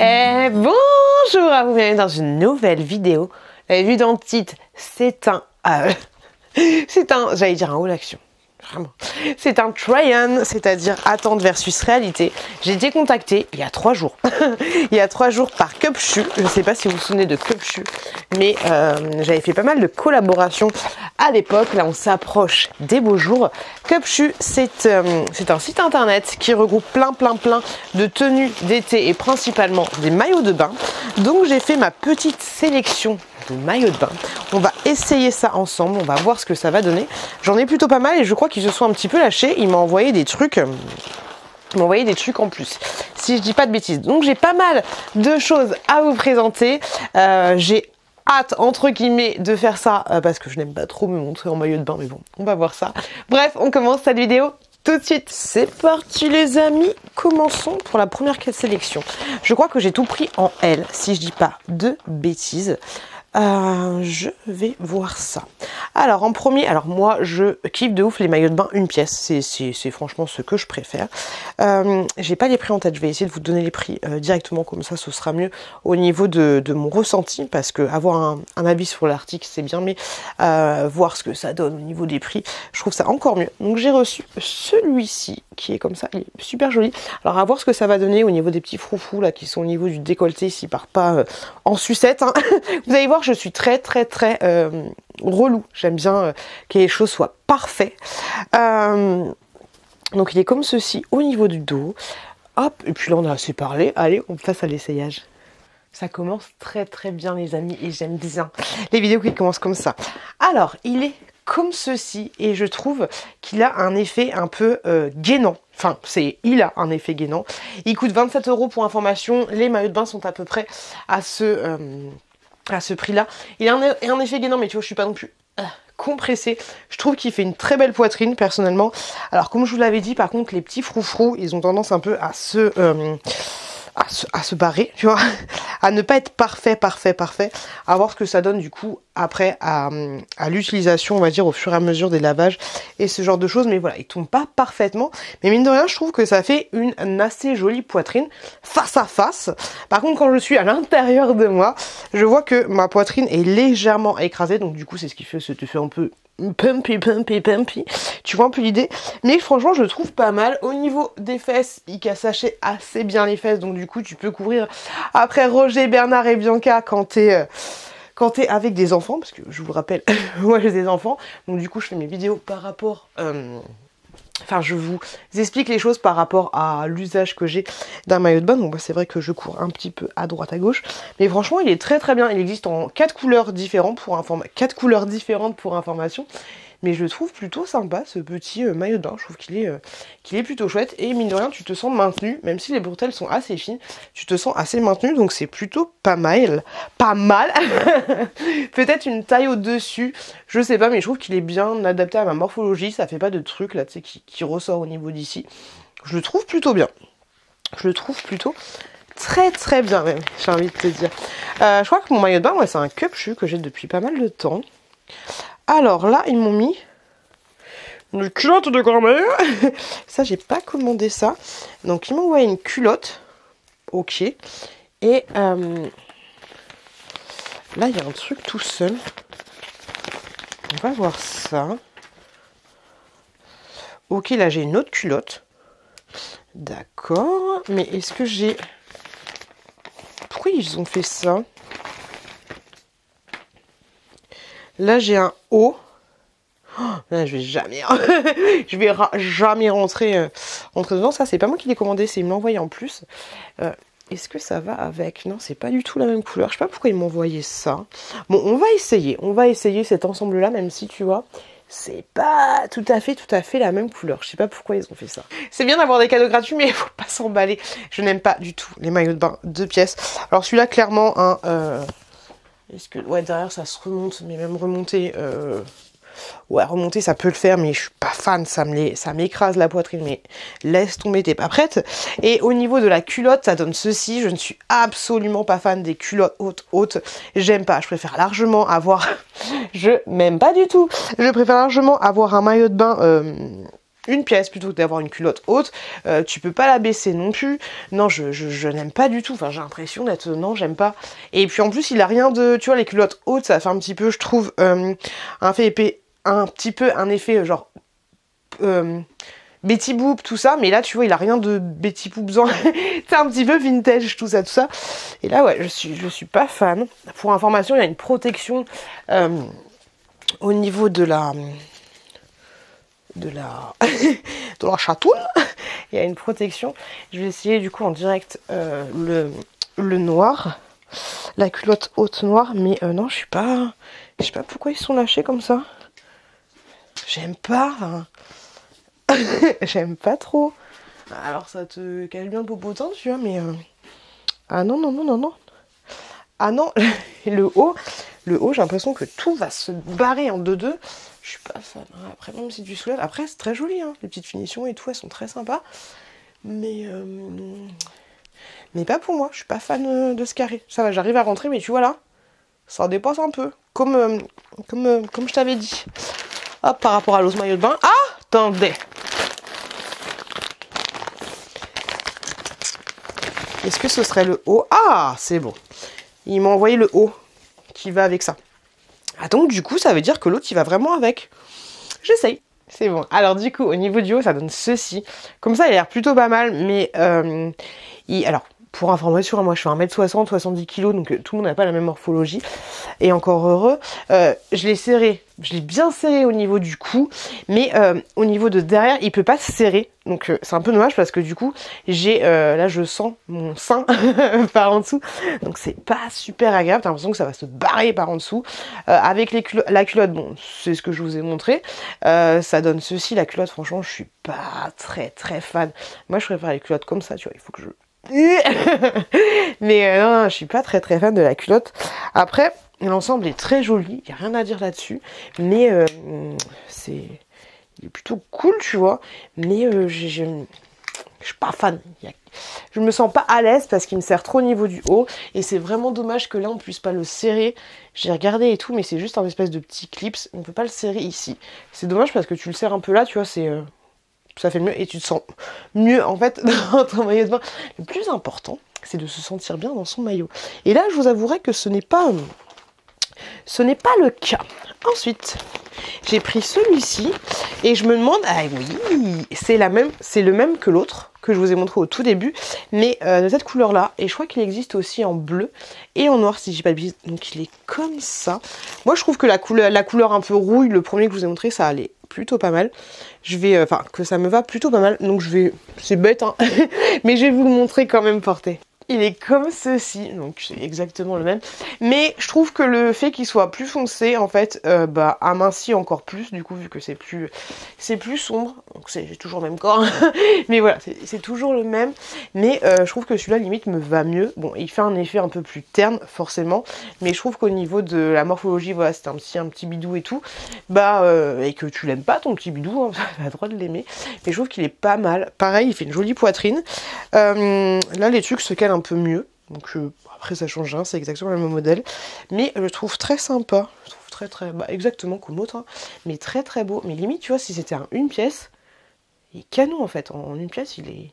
Et bonjour à vous, bienvenue dans une nouvelle vidéo. Vous avez vu dans le titre, j'allais dire un haul action. Vraiment. C'est un try-on, c'est-à-dire attente versus réalité. J'ai été contactée il y a 3 jours. Il y a 3 jours par Cupchu. Je ne sais pas si vous vous souvenez de Cupchu, mais j'avais fait pas mal de collaborations à l'époque. Là, on s'approche des beaux jours. Cupchu, c'est un site internet qui regroupe plein de tenues d'été et principalement des maillots de bain. Donc, j'ai fait ma petite sélection de maillots de bain. On va essayer ça ensemble, on va voir ce que ça va donner. J'en ai plutôt pas mal et je crois qu'ils se sont un petit peu lâchés. Ils m'ont envoyé des trucs. En plus, si je dis pas de bêtises. Donc j'ai pas mal de choses à vous présenter. J'ai hâte, entre guillemets, de faire ça parce que je n'aime pas trop me montrer en maillot de bain, mais bon, on va voir ça. Bref, on commence cette vidéo tout de suite. C'est parti les amis, commençons pour la première sélection. Je crois que j'ai tout pris en L, si je dis pas de bêtises. Je vais voir ça. Alors en premier, moi je kiffe de ouf les maillots de bain une pièce, c'est franchement ce que je préfère. J'ai pas les prix en tête, je vais essayer de vous donner les prix directement, comme ça ce sera mieux au niveau de mon ressenti, parce que avoir un avis sur l'article c'est bien, mais voir ce que ça donne au niveau des prix, je trouve ça encore mieux. Donc j'ai reçu celui-ci qui est comme ça, il est super joli. Alors à voir ce que ça va donner au niveau des petits froufrous là qui sont au niveau du décolleté, s'ils partent pas en sucette, hein. Vous allez voir, je suis très relou. J'aime bien que les choses soient parfaites. Donc il est comme ceci au niveau du dos. Hop, et puis là on a assez parlé. Allez, on passe à l'essayage. Ça commence très bien les amis et j'aime bien les vidéos qui commencent comme ça. Alors, il est comme ceci et je trouve qu'il a un effet un peu gainant. Enfin, il a un effet gainant. Il coûte 27 € pour information. Les maillots de bain sont à peu près à ce prix-là. Il a un effet gainant, mais tu vois, je suis pas non plus compressée. Je trouve qu'il fait une très belle poitrine, personnellement. Alors, comme je vous l'avais dit, par contre, les petits froufrous, ils ont tendance un peu à se barrer, tu vois, à ne pas être parfait, à voir ce que ça donne du coup après à l'utilisation, on va dire au fur et à mesure des lavages et ce genre de choses, mais voilà, ils tombent pas parfaitement, mais mine de rien, je trouve que ça fait une assez jolie poitrine face à face. Par contre, quand je suis à l'intérieur de moi, je vois que ma poitrine est légèrement écrasée, donc du coup, c'est ce qui fait, ça te fait un peu pumpy, tu vois un peu l'idée, mais franchement je le trouve pas mal. Au niveau des fesses, il casse assez bien les fesses, donc du coup tu peux couvrir après Roger, Bernard et Bianca quand t'es avec des enfants, parce que je vous rappelle, moi j'ai des enfants, donc du coup je fais mes vidéos par rapport je vous explique les choses par rapport à l'usage que j'ai d'un maillot de bain. Donc c'est vrai que je cours un petit peu à droite à gauche, mais franchement il est très bien. Il existe en 4 couleurs différentes pour information, mais je le trouve plutôt sympa ce petit maillot de bain. Je trouve qu'il est plutôt chouette et mine de rien tu te sens maintenu, même si les bretelles sont assez fines, tu te sens assez maintenu, donc c'est plutôt pas mal. Peut-être une taille au-dessus, je sais pas, mais je trouve qu'il est bien adapté à ma morphologie. Ça fait pas de trucs là, tu sais, qui ressort au niveau d'ici. Je le trouve plutôt bien. Je le trouve plutôt très bien même, j'ai envie de te dire. Je crois que mon maillot de bain, c'est un Cupchu que j'ai depuis pas mal de temps. Alors là, ils m'ont mis une culotte de grand-mère. Ça, j'ai pas commandé ça. Donc, ils m'ont envoyé une culotte. Ok. Et là, il y a un truc tout seul. On va voir ça. Ok, là, j'ai une autre culotte. D'accord. Mais est-ce que j'ai... Pourquoi ils ont fait ça? Là, j'ai un haut. Oh, là, je vais jamais rentrer dedans. Ça, c'est pas moi qui l'ai commandé, c'est ils me l'ont envoyé en plus. Est-ce que ça va avec? Non, c'est pas du tout la même couleur. Je sais pas pourquoi ils m'ont envoyé ça. Bon, on va essayer cet ensemble-là, même si tu vois, c'est pas tout à fait la même couleur. Je sais pas pourquoi ils ont fait ça. C'est bien d'avoir des cadeaux gratuits, mais il faut pas s'emballer. Je n'aime pas du tout les maillots de bain 2 pièces. Alors celui-là, clairement, est-ce que... Ouais, derrière, ça se remonte, mais même remonter... Ouais, remonter, ça peut le faire, mais je suis pas fan, ça m'écrase la poitrine, mais laisse tomber, t'es pas prête. Et au niveau de la culotte, ça donne ceci. Je ne suis absolument pas fan des culottes hautes. J'aime pas, je préfère largement avoir... Je m'aime pas du tout. Je préfère largement avoir un maillot de bain une pièce plutôt que d'avoir une culotte haute. Tu peux pas la baisser non plus. Non, je n'aime pas du tout. Enfin, j'ai l'impression d'être... Non, j'aime pas. Et puis en plus, il a rien de... Tu vois, les culottes hautes, ça fait un petit peu, je trouve, un petit peu un effet genre... Betty Boop, tout ça, mais là tu vois il a rien de Betty Boopsant. C'est un petit peu vintage tout ça. Et là ouais, je suis pas fan. Pour information, il y a une protection au niveau de la de la chatoune. Il y a une protection. Je vais essayer du coup en direct le noir, la culotte haute noire, mais non, je sais pas pourquoi ils sont lâchés comme ça. J'aime pas. Hein. J'aime pas trop. Alors ça te cache bien le popotin, tu vois, mais... Ah non. Ah non, le haut, j'ai l'impression que tout va se barrer en deux. Je suis pas fan. Après, même si tu soulèves... Après, c'est très joli, hein. Les petites finitions et tout, elles sont très sympas. Mais pas pour moi. Je suis pas fan de ce carré. Ça va, j'arrive à rentrer, mais tu vois là, ça dépasse un peu. Comme je t'avais dit. Hop, par rapport à l'ose maillot de bain. Ah, attendez. Est-ce que ce serait le haut? Ah, c'est bon. Il m'a envoyé le haut qui va avec ça. Ah, donc du coup, ça veut dire que l'autre, il va vraiment avec. J'essaye. C'est bon. Alors du coup, au niveau du haut, ça donne ceci. Comme ça, il a l'air plutôt pas mal. Mais, alors, pour information, moi, je fais 1m60, 70 kg. Donc tout le monde n'a pas la même morphologie. Et encore heureux. Je l'ai serré. Je l'ai bien serré au niveau du cou, mais au niveau de derrière, il peut pas se serrer. Donc c'est un peu dommage parce que du coup, là je sens mon sein par en dessous. Donc c'est pas super agréable, t'as l'impression que ça va se barrer par en dessous. Avec la culotte, bon, c'est ce que je vous ai montré. Ça donne ceci, la culotte, franchement, je suis pas très fan. Moi je préfère les culottes comme ça, tu vois, il faut que je... Mais non, je suis pas très fan de la culotte. Après... L'ensemble est très joli, il n'y a rien à dire là-dessus, mais il est plutôt cool, tu vois, mais je suis pas fan. Je me sens pas à l'aise parce qu'il me serre trop au niveau du haut, et c'est vraiment dommage que là on puisse pas le serrer. J'ai regardé et tout, mais c'est juste un espèce de petit clips, on peut pas le serrer ici. C'est dommage parce que tu le serres un peu là, tu vois, ça fait mieux, et tu te sens mieux en fait dans ton maillot de bain. Le plus important, c'est de se sentir bien dans son maillot. Et là, je vous avouerai que ce n'est pas le cas. Ensuite, j'ai pris celui-ci et je me demande, ah oui, c'est le même que l'autre que je vous ai montré au tout début, mais de cette couleur-là. Et je crois qu'il existe aussi en bleu et en noir, si j'ai pas de bêtises. Donc il est comme ça. Moi, je trouve que la couleur un peu rouille, le premier que je vous ai montré, ça allait plutôt pas mal. Que ça me va plutôt pas mal. Donc c'est bête, hein, mais je vais vous le montrer quand même porté. Il est comme ceci, donc c'est exactement le même. Mais je trouve que le fait qu'il soit plus foncé, en fait, amincit encore plus, du coup, vu que c'est plus sombre. Donc j'ai toujours le même corps. Mais voilà, c'est toujours le même. Mais je trouve que celui-là, limite, me va mieux. Bon, il fait un effet un peu plus terne, forcément. Mais je trouve qu'au niveau de la morphologie, voilà, c'est un petit bidou et tout. Et que tu l'aimes pas, ton petit bidou, hein, tu as le droit de l'aimer. Mais je trouve qu'il est pas mal. Pareil, il fait une jolie poitrine. Là, les trucs se calent un peu mieux, donc après ça change rien, c'est exactement le même modèle, mais je trouve très sympa, je trouve très exactement comme l'autre, hein, mais très beau, mais limite tu vois, si c'était une pièce, il est canon en fait, en une pièce il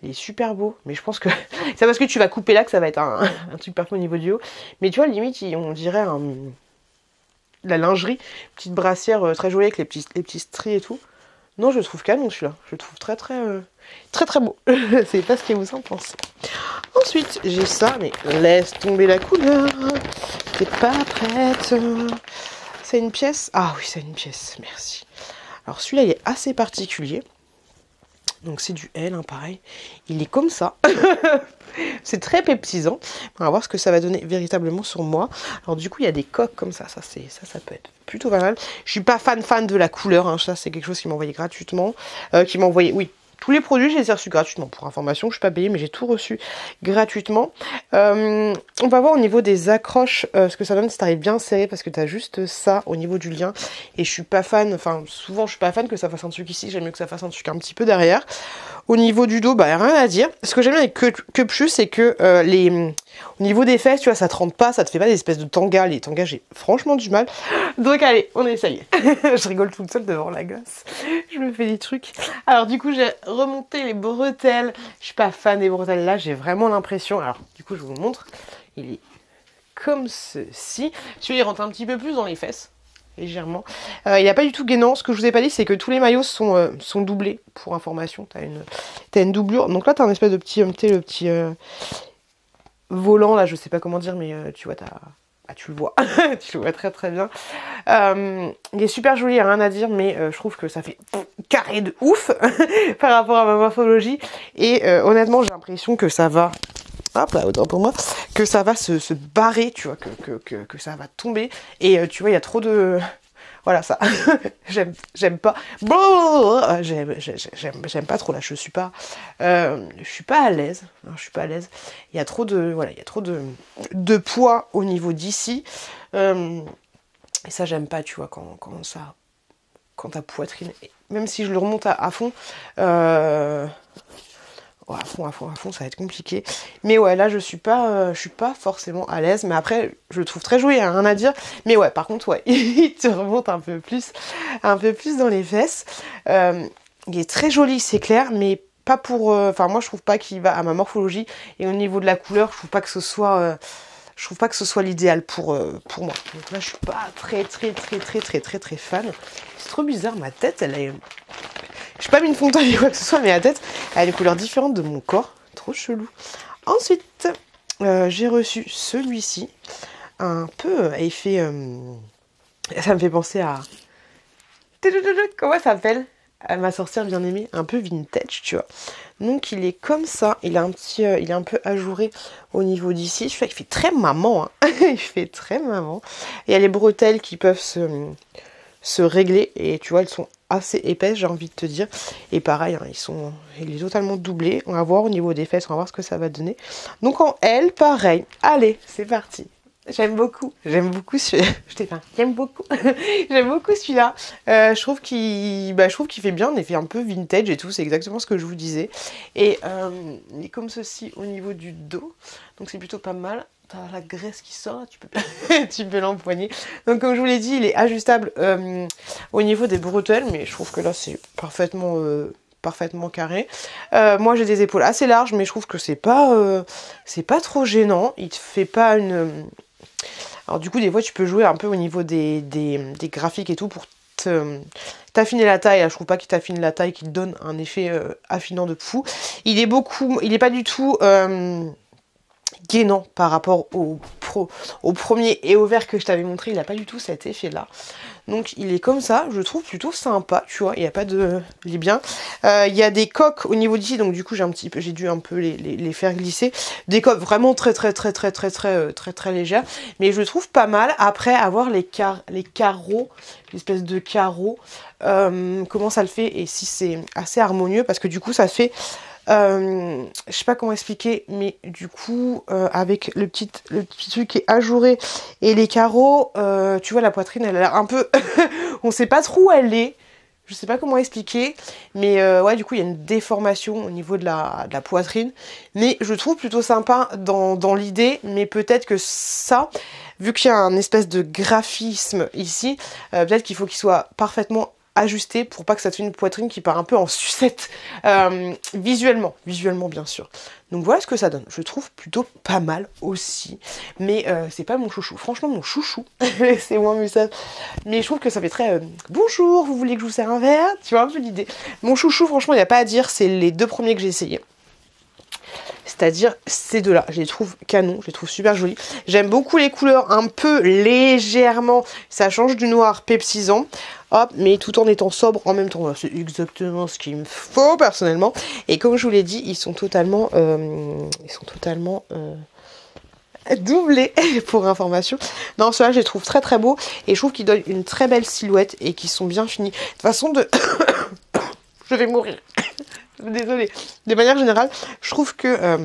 est super beau, mais je pense que c'est parce que tu vas couper là que ça va être un truc parfait au niveau du haut, mais tu vois limite on dirait la lingerie, petite brassière très jolie avec les petits stries et tout. Non, je le trouve canon celui-là. Je le trouve très beau. Je sais pas ce que vous en pensez. Ensuite, j'ai ça, mais laisse tomber la couleur. T'es pas prête. C'est une pièce. Ah oui, c'est une pièce. Merci. Alors celui-là, il est assez particulier. Donc c'est du L, hein, pareil. Il est comme ça. C'est très peptisant. On va voir ce que ça va donner véritablement sur moi. Alors du coup, il y a des coques comme ça. Ça peut être plutôt pas mal. Je suis pas fan de la couleur. Hein. Ça, c'est quelque chose qui m'a envoyé gratuitement. Oui. Tous les produits, je les ai reçus gratuitement. Pour information, je ne suis pas payée, mais j'ai tout reçu gratuitement. On va voir au niveau des accroches ce que ça donne si tu arrives bien serré, parce que tu as juste ça au niveau du lien. Et je suis pas fan, souvent je suis pas fan que ça fasse un truc ici, j'aime mieux que ça fasse un truc un petit peu derrière. Au niveau du dos, bah rien à dire. Ce que j'aime bien avec Cup Shoes, c'est que au niveau des fesses, tu vois, ça te rentre pas, ça te fait pas des espèces de tangas. Les tangas, j'ai franchement du mal. Donc allez, on essaye. Je rigole toute seule devant la glace. Je me fais des trucs. Alors du coup, j'ai remonté les bretelles. Je suis pas fan des bretelles là, j'ai vraiment l'impression. Alors du coup, je vous montre. Il est comme ceci. Celui-là, il rentre un petit peu plus dans les fesses. Légèrement. Il n'y a pas du tout gainant. Ce que je vous ai pas dit, c'est que tous les maillots sont doublés. Pour information, t'as une doublure. Donc là, t'as un espèce de petit, le petit volant là, je sais pas comment dire, mais tu vois, tu le vois, tu le vois très très bien. Il est super joli, rien à dire, mais je trouve que ça fait carré de ouf par rapport à ma morphologie. Et honnêtement, j'ai l'impression que ça va. Hop là, autant pour moi, que ça va se barrer, tu vois, que ça va tomber. Et tu vois, il y a trop de... Voilà, ça, j'aime pas. Bon, j'aime pas trop là, je suis pas à l'aise. Je suis pas à l'aise. Il y a trop de... Voilà, il y a trop de poids au niveau d'ici. Et ça, j'aime pas, tu vois, quand ta poitrine... Même si je le remonte à fond... Oh, à fond, ça va être compliqué. Mais ouais, là, je suis pas forcément à l'aise. Mais après, je le trouve très joli, hein, rien à dire. Mais ouais, par contre, ouais, il te remonte un peu plus dans les fesses. Il est très joli, c'est clair, mais pas pour... Enfin, moi, je trouve pas qu'il va à ma morphologie. Et au niveau de la couleur, je trouve pas que ce soit... l'idéal pour moi. Donc là, je suis pas très fan. C'est trop bizarre, ma tête, elle est... Je n'ai pas mis une fontaine ni quoi que ce soit, mais la tête, elle a une couleur différente de mon corps. Trop chelou. Ensuite, j'ai reçu celui-ci. Un peu effet... ça me fait penser à... Comment ça s'appelle? Ma sorcière bien aimée. Un peu vintage, tu vois. Donc, il est comme ça. Il est un peu ajouré au niveau d'ici. Je fais qu'il fait très maman. Hein. Il fait très maman. Il y a les bretelles qui peuvent se régler. Et tu vois, elles sont assez épaisse, j'ai envie de te dire. Et pareil, hein, il est totalement doublé. On va voir au niveau des fesses, on va voir ce que ça va donner. Donc en L, pareil. Allez, c'est parti. J'aime beaucoup celui-là. Je t'ai fait j'aime beaucoup. J'aime beaucoup celui-là. Je trouve qu'il fait bien, un effet un peu vintage et tout. C'est exactement ce que je vous disais. Et il est comme ceci au niveau du dos. Donc c'est plutôt pas mal. T'as la graisse qui sort, tu peux l'empoigner. Donc comme je vous l'ai dit, il est ajustable au niveau des bretelles, mais je trouve que là c'est parfaitement carré. Moi j'ai des épaules assez larges, mais je trouve que c'est pas trop gênant. Il te fait pas une... Alors du coup des fois tu peux jouer un peu au niveau des graphiques et tout pour t'affiner la taille. Là, je trouve pas qu'il t'affine la taille, qu'il te donne un effet affinant de fou. Il est pas du tout... gainant par rapport au premier et au vert que je t'avais montré, il n'a pas du tout cet effet là, donc il est comme ça, je trouve plutôt sympa, tu vois, il n'y a pas de... il est bien, il y a des coques au niveau d'ici, donc du coup j'ai dû un peu les faire glisser, des coques vraiment très légères, mais je le trouve pas mal. Après avoir les carreaux, l'espèce de carreaux, comment ça le fait, et si c'est assez harmonieux, parce que du coup ça fait... je sais pas comment expliquer, mais du coup avec le petit truc qui est ajouré et les carreaux, tu vois, la poitrine elle a l'air un peu on sait pas trop où elle est, je sais pas comment expliquer, mais ouais, du coup il y a une déformation au niveau de la poitrine, mais je trouve plutôt sympa dans l'idée. Mais peut-être que ça, vu qu'il y a un espèce de graphisme ici, peut-être qu'il faut qu'il soit parfaitement ajusté pour pas que ça te fasse une poitrine qui part un peu en sucette, visuellement bien sûr. Donc voilà ce que ça donne. Je trouve plutôt pas mal aussi, mais c'est pas mon chouchou. Franchement, mon chouchou, c'est moins message, mais je trouve que ça fait très bonjour, vous voulez que je vous sers un verre, tu vois un peu l'idée. Mon chouchou, franchement, il n'y a pas à dire, c'est les deux premiers que j'ai essayé. C'est-à-dire ces deux-là, je les trouve canon, je les trouve super jolis. J'aime beaucoup les couleurs un peu légèrement, ça change du noir pepsisant, hop, mais tout en étant sobre en même temps. C'est exactement ce qu'il me faut personnellement. Et comme je vous l'ai dit, ils sont totalement doublés pour information. Non, ceux-là, je les trouve très beaux et je trouve qu'ils donnent une très belle silhouette et qu'ils sont bien finis. De toute façon, je vais mourir. Désolée. De manière générale, je trouve que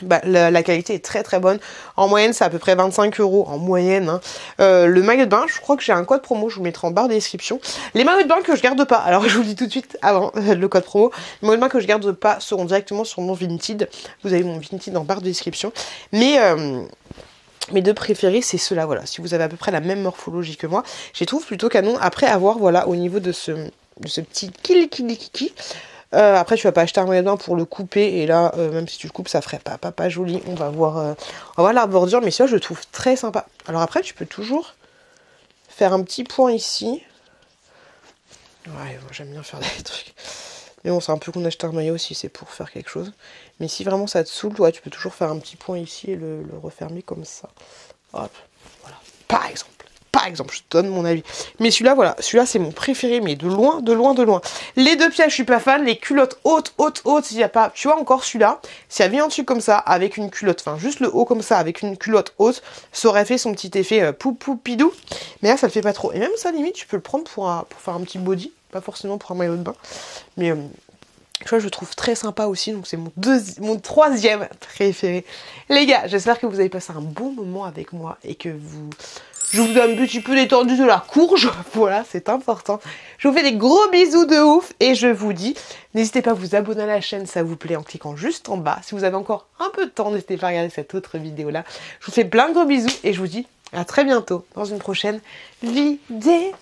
Bah, la qualité est très très bonne. En moyenne, c'est à peu près 25 € en moyenne. Hein. Le maillot de bain, je crois que j'ai un code promo, je vous mettrai en barre de description. Les maillots de bain que je garde pas, alors je vous le dis tout de suite avant le code promo, les maillots de bain que je garde pas seront directement sur mon Vinted. Vous avez mon Vinted en barre de description. Mais mes deux préférés, c'est ceux-là, voilà. Si vous avez à peu près la même morphologie que moi, je les trouve plutôt canon. Après avoir, voilà, au niveau de ce petit kiki. Après, tu vas pas acheter un maillot de bain pour le couper. Et là, même si tu le coupes, ça ferait pas joli. On va voir la bordure. Mais ça, je le trouve très sympa. Alors après, tu peux toujours faire un petit point ici. Ouais, moi, j'aime bien faire des trucs. Mais bon, c'est un peu qu'on achète un maillot aussi, c'est pour faire quelque chose. Mais si vraiment ça te saoule, ouais, tu peux toujours faire un petit point ici et le refermer comme ça. Hop, voilà. Par exemple, je te donne mon avis. Mais celui-là, voilà, celui-là c'est mon préféré, mais de loin. Les deux pièces, je suis pas fan. Les culottes hautes, s'il n'y a pas, tu vois encore celui-là, s'il y avait un dessus comme ça, avec une culotte, enfin juste le haut comme ça, avec une culotte haute, ça aurait fait son petit effet poupidou. Mais là, ça le fait pas trop. Et même ça, limite, tu peux le prendre pour faire un petit body, pas forcément pour un maillot de bain. Mais tu vois, je le trouve très sympa aussi, donc c'est mon troisième préféré. Les gars, j'espère que vous avez passé un bon moment avec moi et que je vous ai un petit peu détendu de la courge. Voilà, c'est important. Je vous fais des gros bisous de ouf et je vous dis, n'hésitez pas à vous abonner à la chaîne, ça vous plaît, en cliquant juste en bas. Si vous avez encore un peu de temps, n'hésitez pas à regarder cette autre vidéo là. Je vous fais plein de gros bisous et je vous dis à très bientôt dans une prochaine vidéo.